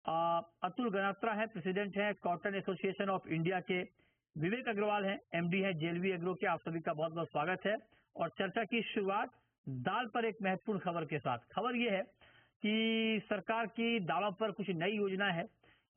अतुल गनात्रा है, प्रेसिडेंट है cotton association of India के। विवेक अग्रवाल है, एमडी है जेएलवी एग्रो के। आप सभी का बहुत बहुत स्वागत है। और चर्चा की शुरुआत दाल पर एक महत्वपूर्ण खबर के साथ। खबर यह है कि सरकार की दालों पर कुछ नई योजना है।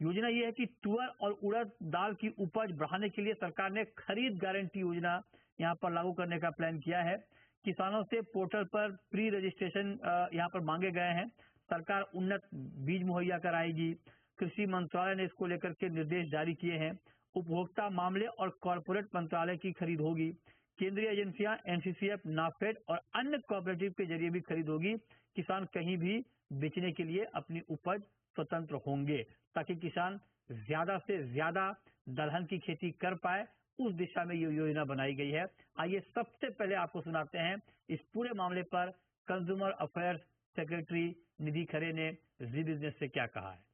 योजना यह है कि तुअर और उड़द दाल की उपज बढ़ाने के लिए सरकार ने खरीद गारंटी योजना यहाँ पर लागू करने का प्लान किया है। किसानों से पोर्टल पर प्री रजिस्ट्रेशन यहाँ पर मांगे गए हैं। सरकार उन्नत बीज मुहैया कराएगी। कृषि मंत्रालय ने इसको लेकर के निर्देश जारी किए हैं। उपभोक्ता मामले और कॉरपोरेट मंत्रालय की खरीद होगी। केंद्रीय एजेंसियां एनसीसीएफ, नाफेड और अन्य कोऑपरेटिव के जरिए भी खरीद होगी। किसान कहीं भी बेचने के लिए अपनी उपज स्वतंत्र होंगे ताकि किसान ज्यादा से ज्यादा दलहन की खेती कर पाए। उस दिशा में ये योजना बनाई गई है। आइए सबसे पहले आपको सुनाते हैं इस पूरे मामले पर कंज्यूमर अफेयर्स सेक्रेटरी निधि खरे ने जी बिजनेस से क्या कहा है।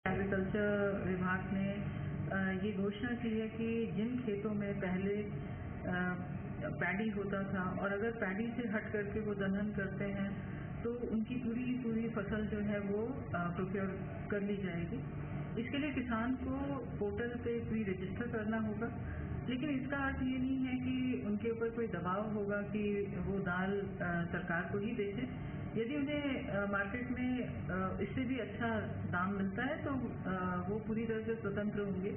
एग्रीकल्चर विभाग ने ये घोषणा की है कि जिन खेतों में पहले पैडी होता था और अगर पैडी से हट करके वो दलहन करते हैं तो उनकी पूरी फसल जो है वो प्रोक्योर कर ली जाएगी। इसके लिए किसान को पोर्टल पे प्री रजिस्टर करना होगा, लेकिन इसका अर्थ ये नहीं है कि उनके ऊपर कोई दबाव होगा कि वो दाल सरकार को ही बेचें। यदि उन्हें मार्केट में इससे भी अच्छा दाम मिलता है तो वो पूरी तरह से स्वतंत्र होंगे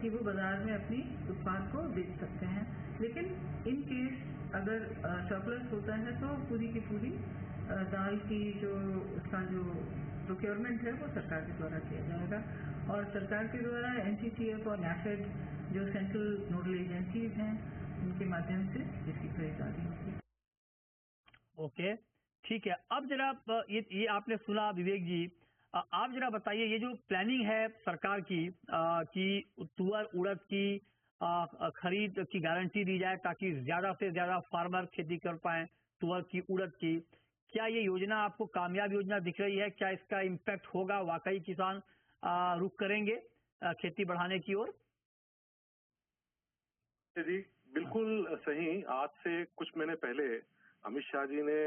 कि वो बाजार में अपनी उत्पाद को बेच सकते हैं। लेकिन इन केस अगर सरप्लस होता है तो पूरी की पूरी दाल की उसका जो प्रोक्योरमेंट है वो सरकार के द्वारा किया जाएगा और सरकार के द्वारा एनसीसीएफ और नाफेड जो सेंट्रल नोडल एजेंसीज हैं उनके माध्यम से इसकी खरीदारी होगी। ओके, ठीक है। अब जरा ये आपने सुना विवेक जी, आप जरा बताइए ये जो प्लानिंग है सरकार की कि तुअर उड़द की खरीद की गारंटी दी जाए ताकि ज्यादा से ज्यादा फार्मर खेती कर पाए तुअर की उड़द की। क्या ये योजना आपको कामयाब योजना दिख रही है? क्या इसका इम्पैक्ट होगा? वाकई किसान रुख करेंगे खेती बढ़ाने की ओर? जी बिल्कुल सही। आज से कुछ महीने पहले अमित शाह जी ने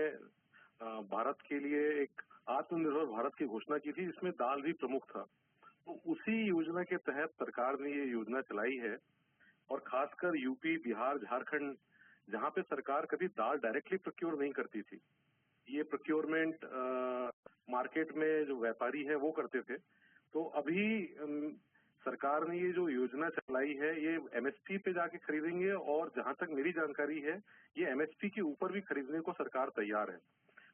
भारत के लिए एक आत्मनिर्भर भारत की घोषणा की थी, जिसमें दाल भी प्रमुख था। तो उसी योजना के तहत सरकार ने ये योजना चलाई है और खासकर यूपी, बिहार, झारखंड जहाँ पे सरकार कभी दाल डायरेक्टली प्रोक्योर नहीं करती थी, ये प्रोक्योरमेंट मार्केट में जो व्यापारी है वो करते थे। तो अभी सरकार ने ये जो योजना चलाई है ये एमएसपी पे जाके खरीदेंगे और जहां तक मेरी जानकारी है ये एमएसपी के ऊपर भी खरीदने को सरकार तैयार है।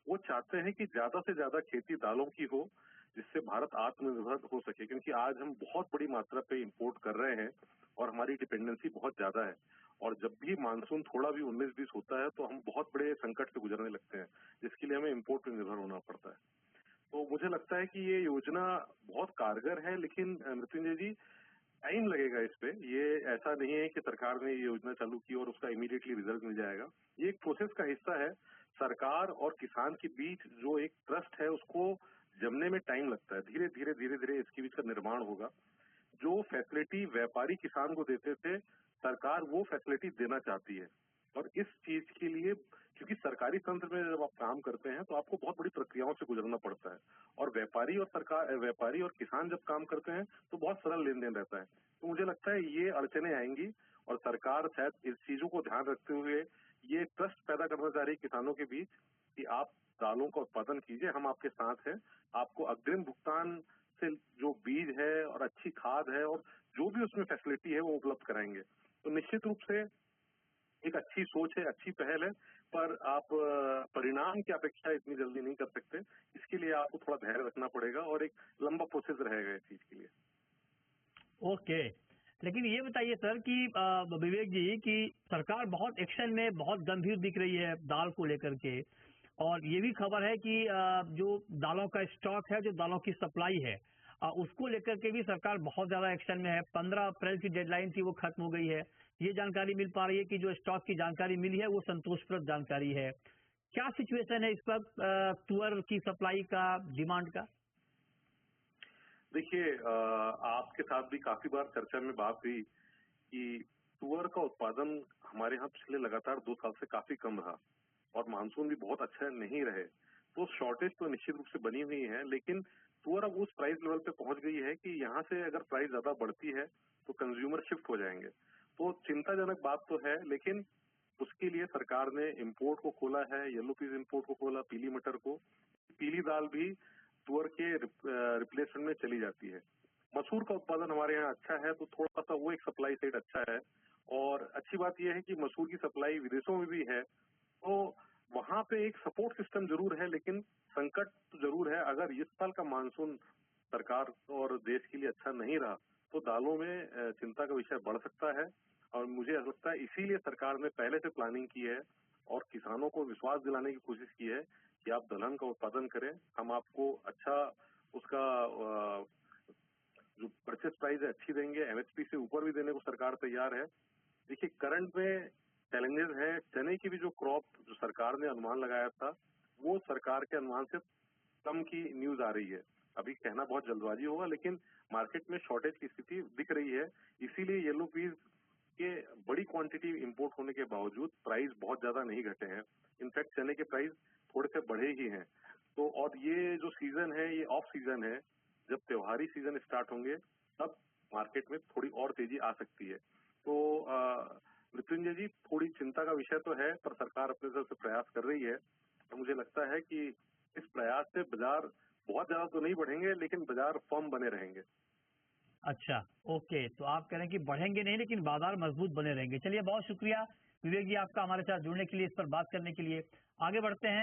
वो चाहते हैं कि ज्यादा से ज्यादा खेती दालों की हो जिससे भारत आत्मनिर्भर हो सके, क्योंकि आज हम बहुत बड़ी मात्रा पे इंपोर्ट कर रहे हैं और हमारी डिपेंडेंसी बहुत ज्यादा है। और जब भी मानसून थोड़ा भी 19-20 होता है तो हम बहुत बड़े संकट से गुजरने लगते हैं, जिसके लिए हमें इंपोर्ट पर निर्भर होना पड़ता है। तो मुझे लगता है कि ये योजना बहुत कारगर है, लेकिन मृत्युंजय जी टाइम लगेगा इस पे। ये ऐसा नहीं है कि सरकार ने ये योजना चालू की और उसका इमीडिएटली रिजल्ट मिल जाएगा। ये एक प्रोसेस का हिस्सा है। सरकार और किसान के बीच जो एक ट्रस्ट है उसको जमने में टाइम लगता है। धीरे धीरे इसके बीच का निर्माण होगा। जो फैसिलिटी व्यापारी किसान को देते थे, सरकार वो फैसिलिटी देना चाहती है। और इस चीज के लिए, क्योंकि सरकारी तंत्र में जब आप काम करते हैं तो आपको बहुत बड़ी प्रक्रियाओं से गुजरना पड़ता है, और व्यापारी और किसान जब काम करते हैं तो बहुत सरल लेन देन रहता है। तो मुझे लगता है ये अड़चने आएंगी और सरकार शायद इस चीजों को ध्यान रखते हुए ये ट्रस्ट पैदा करना चाह रही है किसानों के बीच कि आप दालों का उत्पादन कीजिए, हम आपके साथ हैं। आपको अग्रिम भुगतान से जो बीज है और अच्छी खाद है और जो भी उसमें फैसिलिटी है वो उपलब्ध कराएंगे। तो निश्चित रूप से एक अच्छी सोच है, अच्छी पहल है, पर आप परिणाम की अपेक्षा इतनी जल्दी नहीं कर सकते। इसके लिए आपको थोड़ा धैर्य रखना पड़ेगा और एक लंबा प्रोसेस रहेगा इस चीज के लिए। ओके, लेकिन ये बताइए सर कि विवेक जी की सरकार बहुत एक्शन में बहुत गंभीर दिख रही है दाल को लेकर के, और ये भी खबर है कि जो दालों का स्टॉक है, जो दालों की सप्लाई है, उसको लेकर के भी सरकार बहुत ज्यादा एक्शन में है। 15 अप्रैल की डेडलाइन थी, वो खत्म हो गई है। ये जानकारी मिल पा रही है कि जो स्टॉक की जानकारी मिली है वो संतोषप्रद जानकारी है। क्या सिचुएशन है इस वक्त तुअर की सप्लाई का, डिमांड का? देखिए, आपके साथ भी काफी बार चर्चा में बात हुई कि तुअर का उत्पादन हमारे यहाँ पिछले लगातार 2 साल से काफी कम रहा और मानसून भी बहुत अच्छा नहीं रहे, तो शॉर्टेज तो निश्चित रूप से बनी हुई है, लेकिन तुअर अब उस प्राइस लेवल पे पहुंच गई है कि यहाँ से अगर प्राइस ज्यादा बढ़ती है तो कंज्यूमर शिफ्ट हो जाएंगे। तो चिंताजनक बात तो है, लेकिन उसके लिए सरकार ने इंपोर्ट को खोला है, येलो पीस इंपोर्ट को खोला, पीली मटर को। पीली दाल भी तुअर के रिप्लेसमेंट में चली जाती है। मसूर का उत्पादन हमारे यहाँ अच्छा है, तो थोड़ा सा वो एक सप्लाई साइड अच्छा है। और अच्छी बात यह है कि मसूर की सप्लाई विदेशों में भी है, तो वहां पे एक सपोर्ट सिस्टम जरूर है, लेकिन संकट तो जरूर है। अगर इस साल का मानसून सरकार और देश के लिए अच्छा नहीं रहा तो दालों में चिंता का विषय बढ़ सकता है। और मुझे ऐसा लगता है इसीलिए सरकार ने पहले से प्लानिंग की है और किसानों को विश्वास दिलाने की कोशिश की है कि आप दलहन का उत्पादन करें, हम आपको अच्छा उसका जो परचेस प्राइस है अच्छी देंगे, एमएसपी से ऊपर भी देने को सरकार तैयार है। देखिए, करंट में चैलेंजेस है। चने की भी जो क्रॉप जो सरकार ने अनुमान लगाया था, वो सरकार के अनुमान से कम की न्यूज आ रही है। अभी कहना बहुत जल्दबाजी होगा, लेकिन मार्केट में शॉर्टेज की स्थिति दिख रही है। इसीलिए येलो पीस के बड़ी क्वांटिटी इंपोर्ट होने के बावजूद प्राइस बहुत ज्यादा नहीं घटे हैं। इनफैक्ट चने के प्राइस थोड़े से बढ़े ही हैं। तो और ये जो सीजन है, ये ऑफ सीजन है। जब त्योहारी सीजन स्टार्ट होंगे तब मार्केट में थोड़ी और तेजी आ सकती है। तो मृत्युंजय जी, थोड़ी चिंता का विषय तो है, पर सरकार अपने तरफ से प्रयास कर रही है। तो मुझे लगता है कि इस प्रयास से बाजार बहुत ज्यादा तो नहीं बढ़ेंगे, लेकिन बाजार फर्म बने रहेंगे। अच्छा, ओके, तो आप कह रहे हैं कि बढ़ेंगे नहीं लेकिन बाजार मजबूत बने रहेंगे। चलिए, बहुत शुक्रिया विवेक जी आपका हमारे साथ जुड़ने के लिए, इस पर बात करने के लिए। आगे बढ़ते हैं।